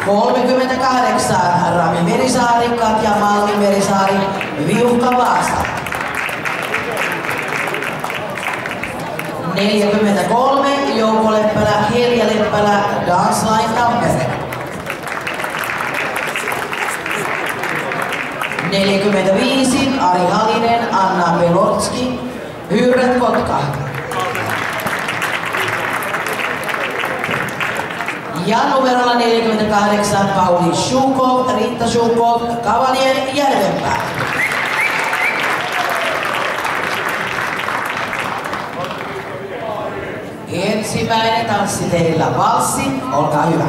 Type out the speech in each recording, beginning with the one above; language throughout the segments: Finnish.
38 Rami Merisaari, Katja Malmi Merisaari, Viuhka Vaasa. 43 Jouko Leppälä, Helja Leppälä, Dance Line Tampere. 45 Ari Halinen, Anna Pelotski, Hyyrät Kotka. Ja numerolla 48 Pauli Shukov, Riitta Shukov, Cavalier Järvenpää. Ensimmäinen tanssi teillä valssi, olkaa hyvä.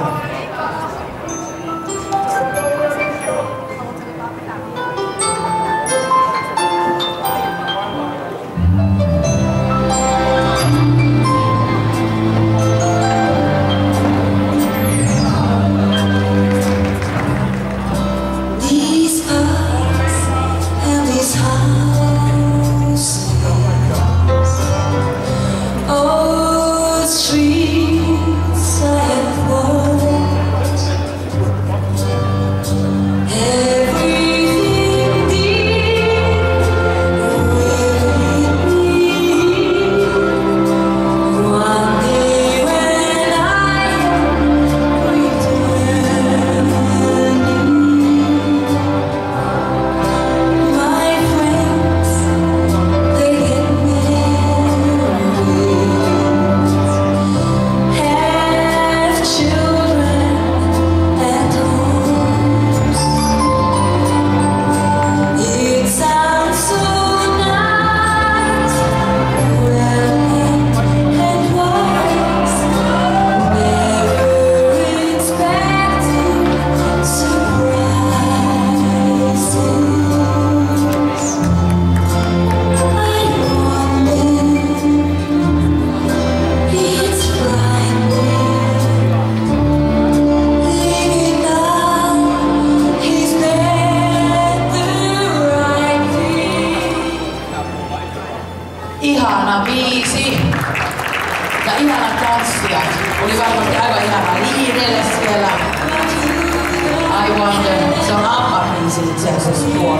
Ihana biisi ja ihana tanssia. Oli varmasti aivan ihana liidelle siellä. I Wonder, se on ABBA-biisi itse asiassa tuo.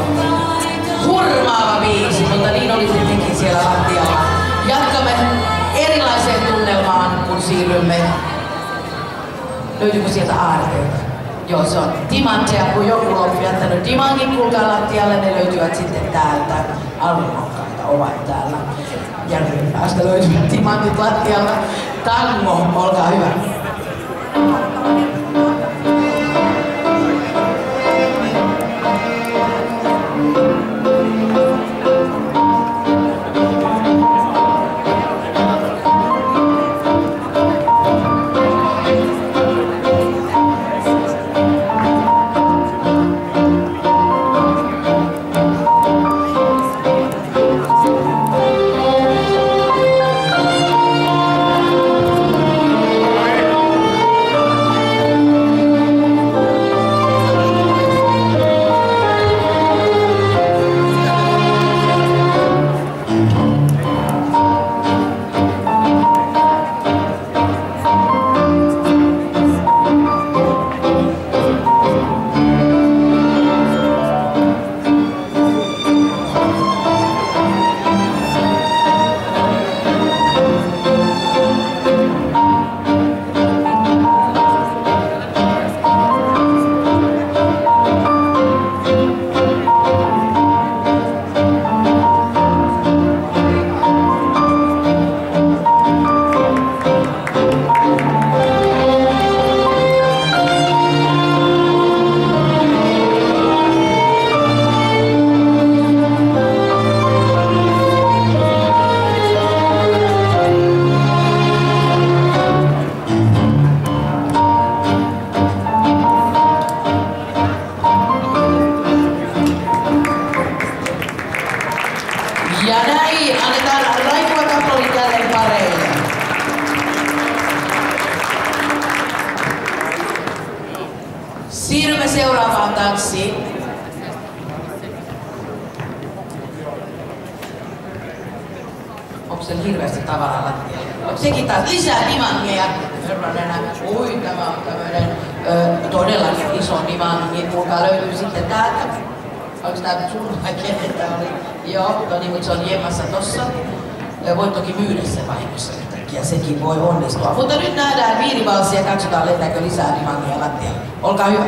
Hurmaava biisi, mutta niin oli sittenkin siellä lattialla. Jatkamme erilaiseen tunnelmaan, kun siirrymme. Löytyykö sieltä aarteita? Joo, se on timantteja, kun joku on jättänyt dimangin kulkaa lattialle, ne löytyvät sitten täältä. Arvokkaita ovat täällä. Järven päästä löytyvät timantit lattialta. Tango, olkaa hyvä. Ja näin annetaan raikuvat aplodit jälleen pareille. Siirrymme seuraavaan tanssiin. Onko siellä hirveästi tavaraa lattialla? Sekin taas lisää timantia. Ui, tämä on tämmöinen todellakin iso niman, niin kuulkaa löytyy sitten täältä. Onko tää sun vai kenen tää oli? Joo, no niin, mutta se on jemmassa tossa. Voit toki myydä sen vahingossa yhtäkkiä, sekin voi onnistua. Mutta nyt nähdään viinivalssi ja katsotaan lentääkö lisää nimangia lattialle. Olkaa hyvä.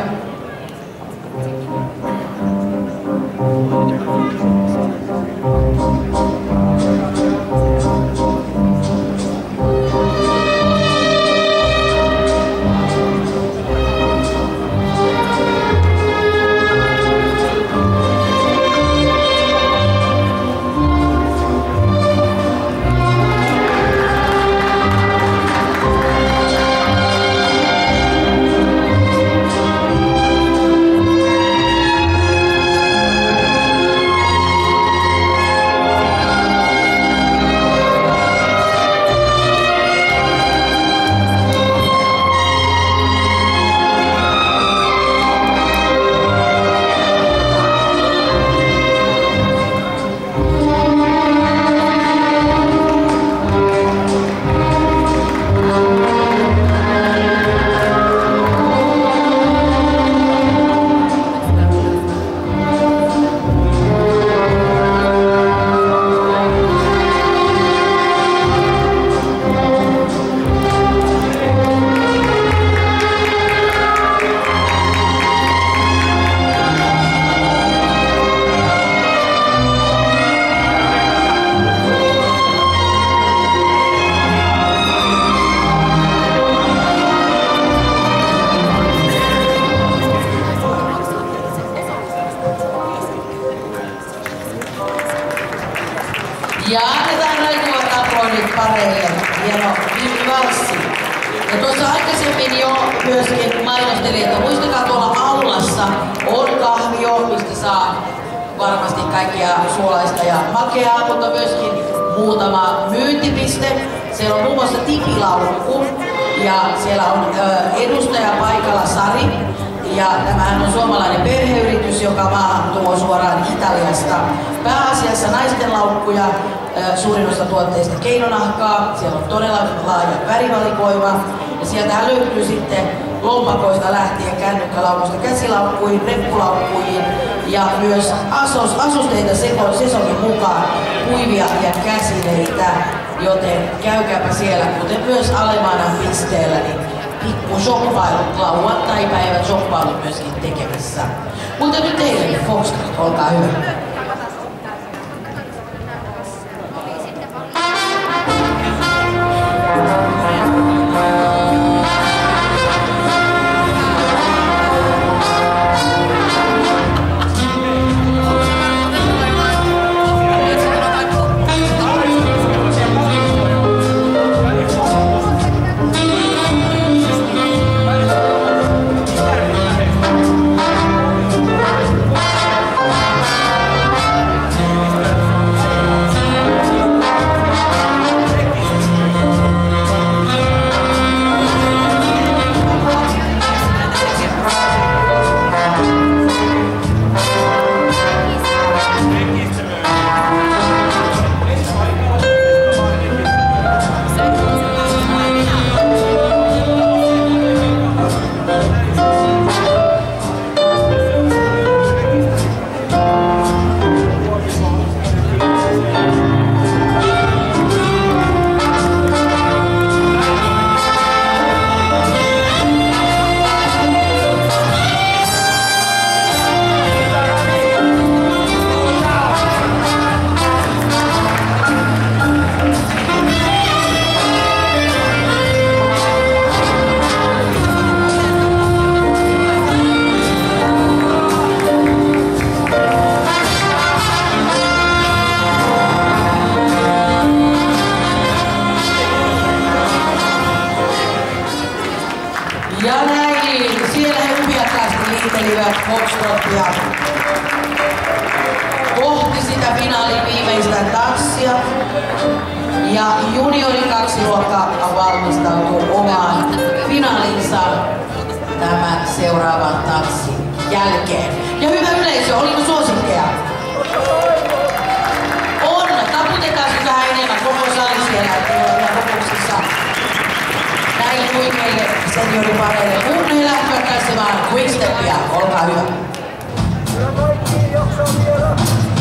Ja annetaan aikuvat aplodit pareille. Hieno valssi. Ja tuossa aikaisemmin jo myöskin mainostelin, että muistakaa tuolla aulassa on kahvio, mistä saa varmasti kaikkia suolaista ja makeaa, mutta myöskin muutama myyntipiste. Siellä on muun muassa tipilaukku ja siellä on edustaja paikalla Sari. Ja tämähän on suomalainen perheyritys, joka maahan tuo suoraan Italiasta. Pääasiassa naisten laukkuja, suurin osa tuotteista keinonahkaa. Siellä on todella laaja värivalikoima. Ja sieltähän löytyy sitten lompakoista lähtien kännykkälaukkuista käsilaukkuihin, reppulaukkuihin ja myös asusteita sesonkin mukaan, kuivia ja käsileitä. Joten käykääpä siellä, kuten myös Alemanan pisteellä, niin pikku shoppailut, lauantai-päivät shoppailut myöskin tekemässä. Mutta nyt teille, Foxtrot, olkaa hyvä. Ja näin, siellä he upiakkaasti liitelivät Foxtrotia kohti sitä finaalin viimeistä tanssia. Ja juniori 2-luokka valmistautuu omaan finaalinsa tämän seuraavan tanssin jälkeen. Ja hyvä yleisö, oliko suosikkeja? On, taputetaan sitä vähän enemmän koko sali siellä, että ei ole vielä kokouksia. Näille huikeille sen senioripareille, kun he lähtevät tanssimaan quickstepia. Olkaa hyvä. Kyllä kaikki jaksaa vielä.